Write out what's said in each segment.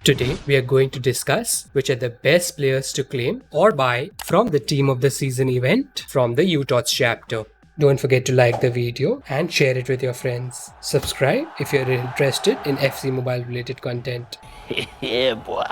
Today, we are going to discuss which are the best players to claim or buy from the Team of the Season event from the TOTS chapter. Don't forget to like the video and share it with your friends. Subscribe if you're interested in FC Mobile related content. Yeah, boy.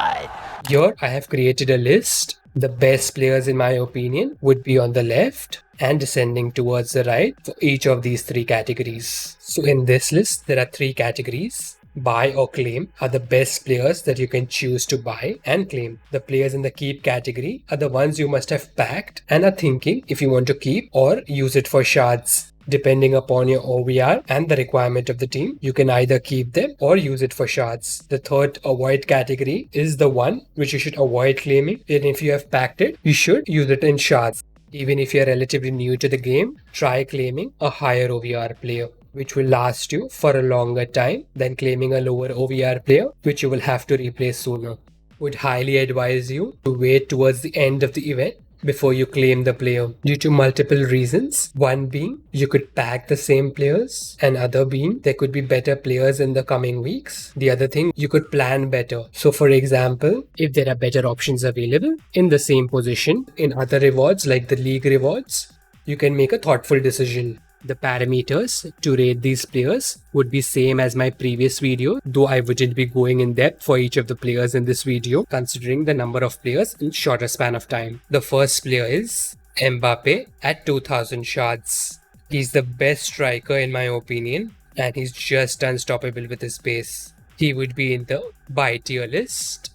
Here, I have created a list. The best players in my opinion would be on the left and descending towards the right for each of these three categories. So in this list, there are three categories. Buy or claim are the best players that you can choose to buy and claim. The players in the keep category are the ones you must have packed and are thinking if you want to keep or use it for shards. Depending upon your OVR and the requirement of the team, you can either keep them or use it for shards. The third avoid category is the one which you should avoid claiming, and if you have packed it, you should use it in shards. Even if you're relatively new to the game, try claiming a higher OVR player, which will last you for a longer time than claiming a lower OVR player, which you will have to replace sooner. Would highly advise you to wait towards the end of the event before you claim the player due to multiple reasons. One being you could pack the same players, and other being there could be better players in the coming weeks. The other thing, you could plan better. So for example, if there are better options available in the same position in other rewards like the league rewards, you can make a thoughtful decision. The parameters to rate these players would be same as my previous video, though I wouldn't be going in depth for each of the players in this video considering the number of players in shorter span of time. The first player is MBAPPE at 2000 shards. He's the best striker in my opinion, and he's just unstoppable with his pace. He would be in the buy tier list,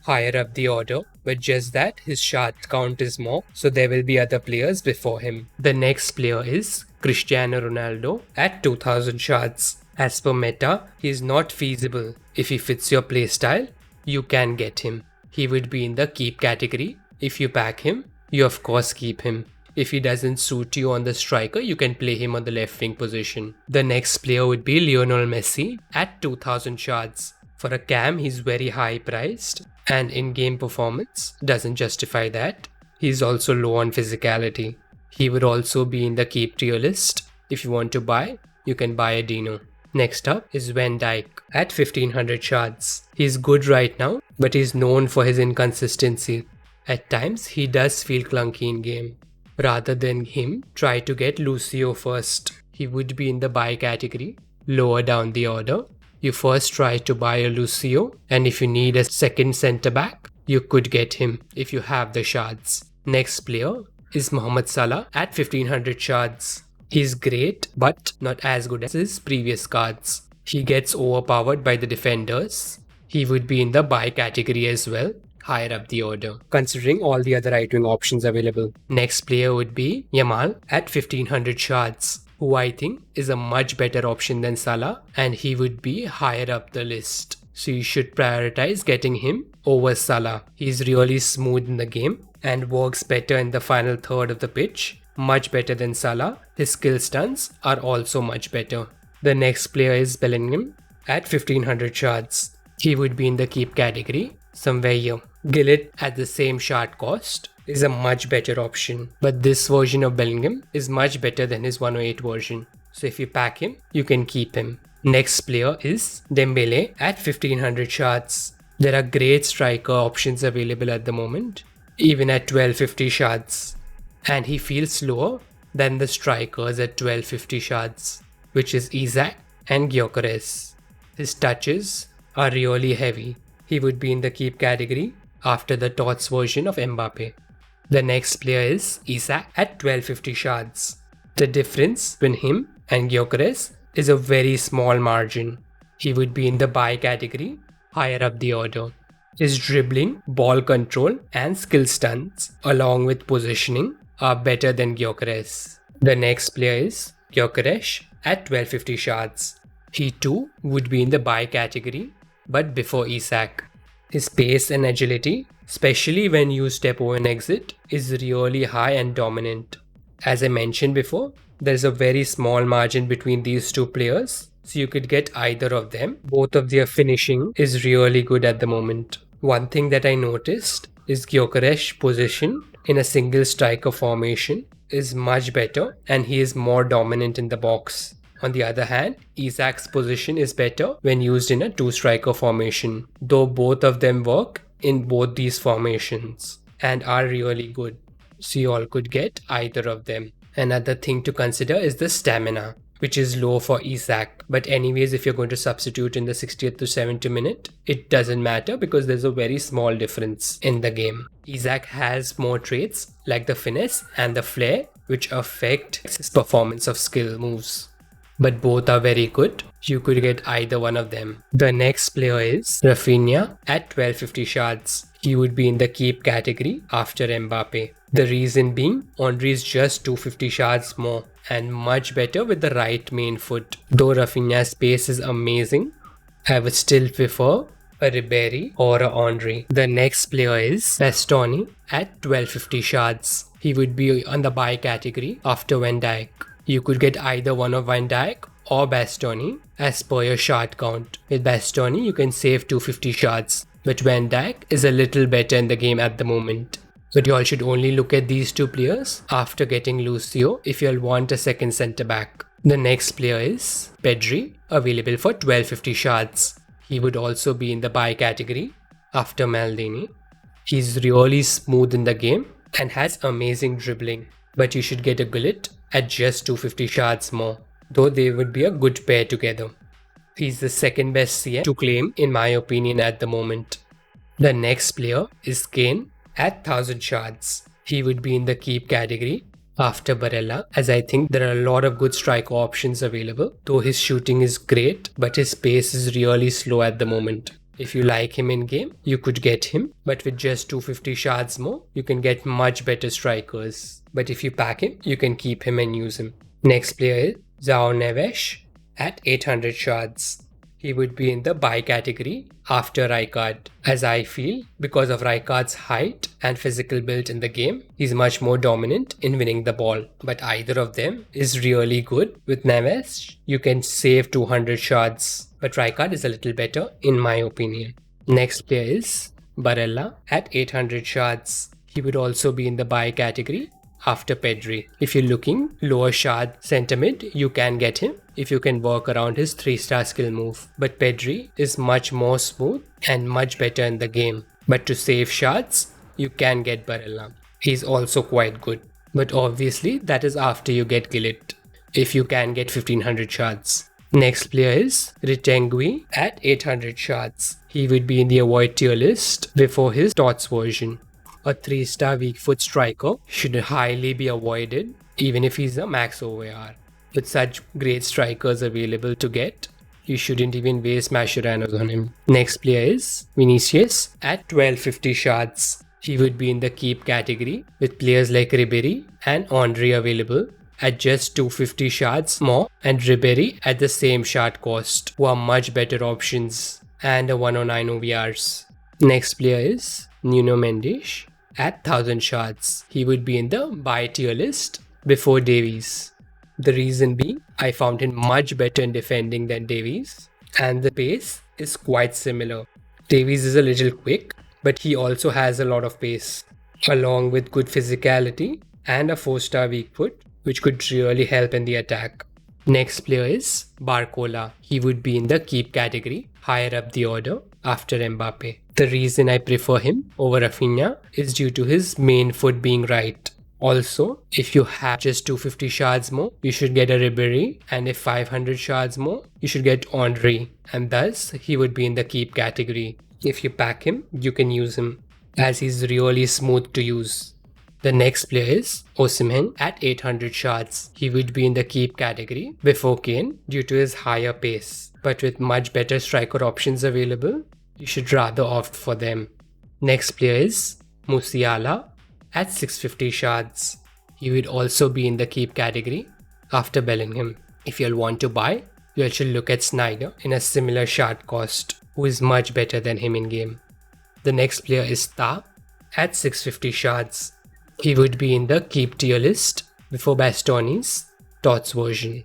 higher up the order, but just that his shard count is more, so there will be other players before him. The next player is Cristiano Ronaldo at 2000 shards. As per meta, he is not feasible. If he fits your playstyle, you can get him. He would be in the keep category. If you pack him, you of course keep him. If he doesn't suit you on the striker, you can play him on the left wing position. The next player would be Lionel Messi at 2000 shards. For a cam, he's very high priced, and in-game performance doesn't justify that. He's also low on physicality. He would also be in the keep tier list. If you want to buy, you can buy a Dino. Next up is Van Dijk at 1500 shards. He's good right now, but he's known for his inconsistency. At times, he does feel clunky in game. Rather than him, try to get Lucio first. He would be in the buy category, lower down the order. You first try to buy a Lucio, and if you need a second centre back, you could get him if you have the shards. Next player is Mohamed Salah at 1500 shards. He's great, but not as good as his previous cards. He gets overpowered by the defenders. He would be in the buy category as well, higher up the order, considering all the other right-wing options available. Next player would be Yamal at 1500 shards, who I think is a much better option than Salah, and he would be higher up the list. So you should prioritize getting him over Salah. He's really smooth in the game and works better in the final third of the pitch, much better than Salah. His skill stunts are also much better. The next player is Bellingham at 1500 shards. He would be in the keep category, somewhere here. Gillett at the same shard cost is a much better option, but this version of Bellingham is much better than his 108 version. So if you pack him, you can keep him. Next player is Dembele at 1500 shards. There are great striker options available at the moment, even at 1250 shards, and he feels slower than the strikers at 1250 shards, which is ISAK and GYOKERES. His touches are really heavy. He would be in the keep category after the TOTS version of MBAPPE. The next player is ISAK at 1250 shards. The difference between him and GYOKERES is a very small margin. He would be in the buy category, higher up the order. His dribbling, ball control and skill stunts along with positioning are better than GYOKERES. The next player is GYOKERES at 1250 shards. He too would be in the buy category, but before ISAK. His pace and agility, especially when you step over and exit, is really high and dominant. As I mentioned before, there's a very small margin between these two players, so you could get either of them. Both of their finishing is really good at the moment. One thing that I noticed is GYOKERES' position in a single striker formation is much better, and he is more dominant in the box. On the other hand, ISAK's position is better when used in a two-striker formation, though both of them work in both these formations and are really good. So you all could get either of them. Another thing to consider is the stamina, which is low for ISAK. But anyways, if you're going to substitute in the 60th to 70th minute, it doesn't matter because there's a very small difference in the game. ISAK has more traits like the finesse and the flair, which affect his performance of skill moves. But both are very good. You could get either one of them. The next player is Rafinha at 1250 shards. He would be in the keep category after MBAPPE. The reason being, Henry is just 250 shards more and much better with the right main foot. Though Rafinha's pace is amazing, I would still prefer a Ribéry or a Henry. The next player is Bastoni at 1250 shards. He would be on the buy category after Van Dijk. You could get either one of Van Dijk or Bastoni as per your shard count. With Bastoni, you can save 250 shards, but Van Dijk is a little better in the game at the moment. But you all should only look at these two players after getting Lucio if you'll want a second centre back. The next player is Pedri, available for 1250 shards. He would also be in the buy category after Maldini. He's really smooth in the game and has amazing dribbling, but you should get a Gullit at just 250 shards more, though they would be a good pair together. He's the second best CM to claim in my opinion at the moment. The next player is Kane at 1000 shards. He would be in the keep category after Barella, as I think there are a lot of good striker options available, though his shooting is great, but his pace is really slow at the moment. If you like him in game, you could get him, but with just 250 shards more, you can get much better strikers. But if you pack him, you can keep him and use him. Next player is João Neves at 800 shards. He would be in the buy category after Rijkaard, as I feel because of Rijkaard's height and physical build in the game, he's much more dominant in winning the ball. But either of them is really good. With Neves, you can save 200 shards, but Rijkaard is a little better in my opinion. Next player is Barella at 800 shards. He would also be in the buy category after Pedri. If you're looking lower shard centre mid, you can get him if you can work around his 3-star skill move. But Pedri is much more smooth and much better in the game. But to save shards, you can get Barella. He's also quite good. But obviously that is after you get Gullit, if you can get 1500 shards. Next player is Ritengui at 800 shards. He would be in the avoid tier list before his TOTS version. A 3-star weak foot striker should highly be avoided even if he's a max OAR. With such great strikers available to get, you shouldn't even waste Mascherano's on him. Next player is Vinicius at 1250 shards. He would be in the keep category with players like Ribéry and Henry available at just 250 shards more, and Ribéry at the same shard cost, who are much better options, and a 109 OVRs. Next player is Nuno Mendes at 1000 shards. He would be in the buy tier list before Davies. The reason being, I found him much better in defending than Davies, and the pace is quite similar. Davies is a little quick, but he also has a lot of pace, along with good physicality and a 4-star weak foot, which could really help in the attack. Next player is Barcola. He would be in the keep category, higher up the order after MBAPPE. The reason I prefer him over Rafinha is due to his main foot being right. Also, if you have just 250 shards more, you should get a Ribéry, and if 500 shards more, you should get Henry, and thus he would be in the keep category. If you pack him, you can use him, as he's really smooth to use. The next player is Osimhen at 800 shards. He would be in the keep category before Kane due to his higher pace, but with much better striker options available, you should rather opt for them. Next player is Musiala at 650 shards. He would also be in the keep category after Bellingham. If you'll want to buy, you should look at Snyder in a similar shard cost, who is much better than him in game. The next player is Ta at 650 shards. He would be in the keep tier list before Bastoni's TOTS version.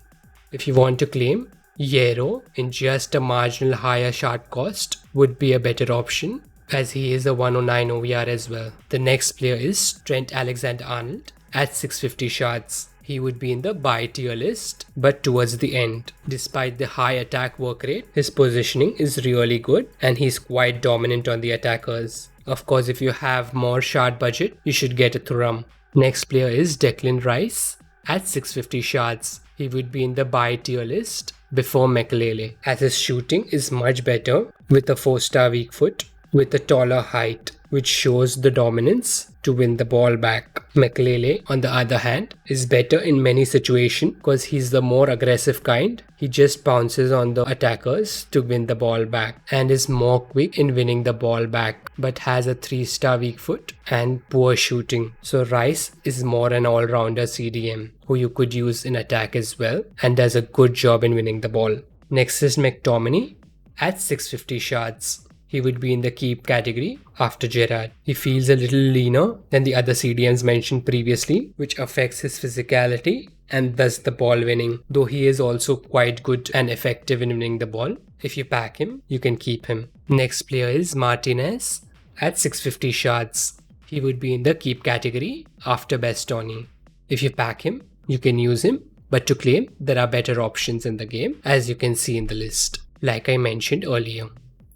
If you want to claim, Yero in just a marginal higher shard cost would be a better option, as he is a 109 OVR as well. The next player is Trent Alexander-Arnold at 650 shards. he would be in the buy tier list, but towards the end. Despite the high attack work rate, his positioning is really good and he's quite dominant on the attackers. Of course, if you have more shard budget, you should get a Thuram. Next player is Declan Rice at 650 shards. He would be in the buy tier list before MBAPPE, as his shooting is much better with a 4-star weak foot with a taller height, which shows the dominance to win the ball back. MBAPPE, on the other hand, is better in many situations because he's the more aggressive kind. He just bounces on the attackers to win the ball back and is more quick in winning the ball back, but has a 3-star weak foot and poor shooting. So Rice is more an all-rounder CDM who you could use in attack as well and does a good job in winning the ball. Next is McTominay at 650 shards. He would be in the keep category after Gerrard. He feels a little leaner than the other CDMs mentioned previously, which affects his physicality and thus the ball winning, though he is also quite good and effective in winning the ball. If you pack him, you can keep him. Next player is Martinez at 650 shards. He would be in the keep category after Bastoni. If you pack him, you can use him, but to claim, there are better options in the game, as you can see in the list, like I mentioned earlier.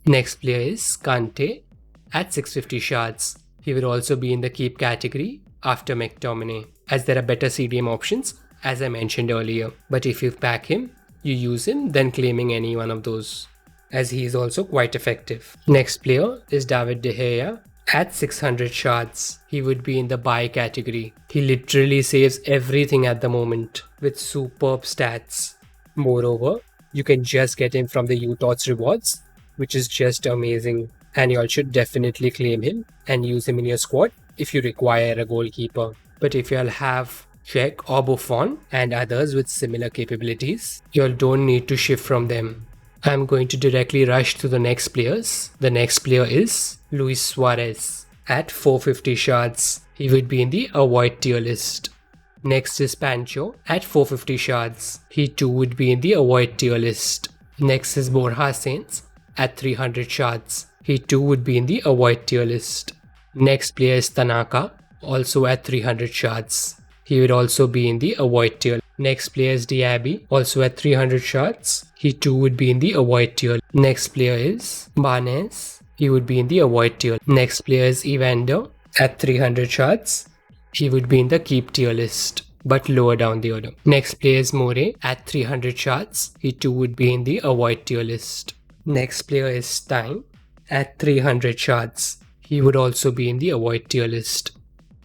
Next player is Kante at 650 shards. He will also be in the keep category after McTominay, as there are better CDM options as I mentioned earlier. But if you pack him, you use him, then claiming any one of those, as he is also quite effective. Next player is David De Gea at 600 shards. He would be in the buy category. He literally saves everything at the moment with superb stats. Moreover, you can just get him from the TOTS rewards, which is just amazing, and you all should definitely claim him and use him in your squad if you require a goalkeeper. But if you all have Cech or Buffon and others with similar capabilities, you all don't need to shift from them. I'm going to directly rush to the next players. The next player is Luis Suarez at 450 shards. He would be in the avoid tier list. Next is Pancho at 450 shards. He too would be in the avoid tier list. Next is Borja Sainz at 300 shards. He too would be in the avoid tier list. Next player is Tanaka, also at 300 shards. He would also be in the avoid tier. Next player is Diaby, also at 300 shards. He too would be in the avoid tier. Next player is Barnes. He would be in the avoid tier. Next player is Evander at 300 shards. He would be in the keep tier list, but lower down the order. Next player is More at 300 shards. He too would be in the avoid tier list. Next player is Stein at 300 shards. He would also be in the avoid tier list.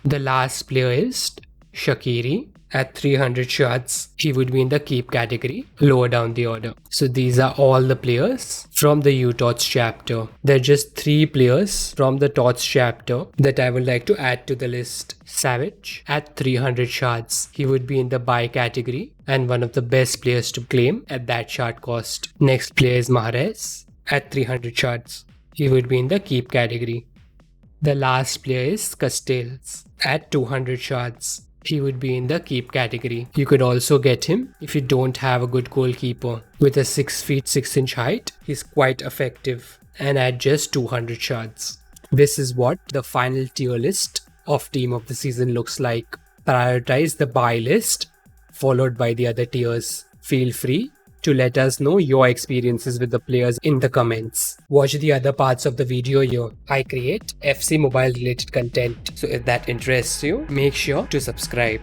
The last player is Shaqiri at 300 shards. He would be in the keep category, lower down the order. So these are all the players from the TOTS chapter. There are just 3 players from the TOTS chapter that I would like to add to the list. Savage at 300 shards. He would be in the buy category and one of the best players to claim at that shard cost. Next player is Mahrez at 300 shards. He would be in the keep category. The last player is Castells at 200 shards. He would be in the keep category. You could also get him if you don't have a good goalkeeper. With a 6 feet 6 inch height, he's quite effective and at just 200 shards. This is what the final tier list of team of the season looks like. Prioritize the buy list followed by the other tiers. Feel free to let us know your experiences with the players in the comments. Watch the other parts of the video here. I create FC Mobile related content, so if that interests you, make sure to subscribe.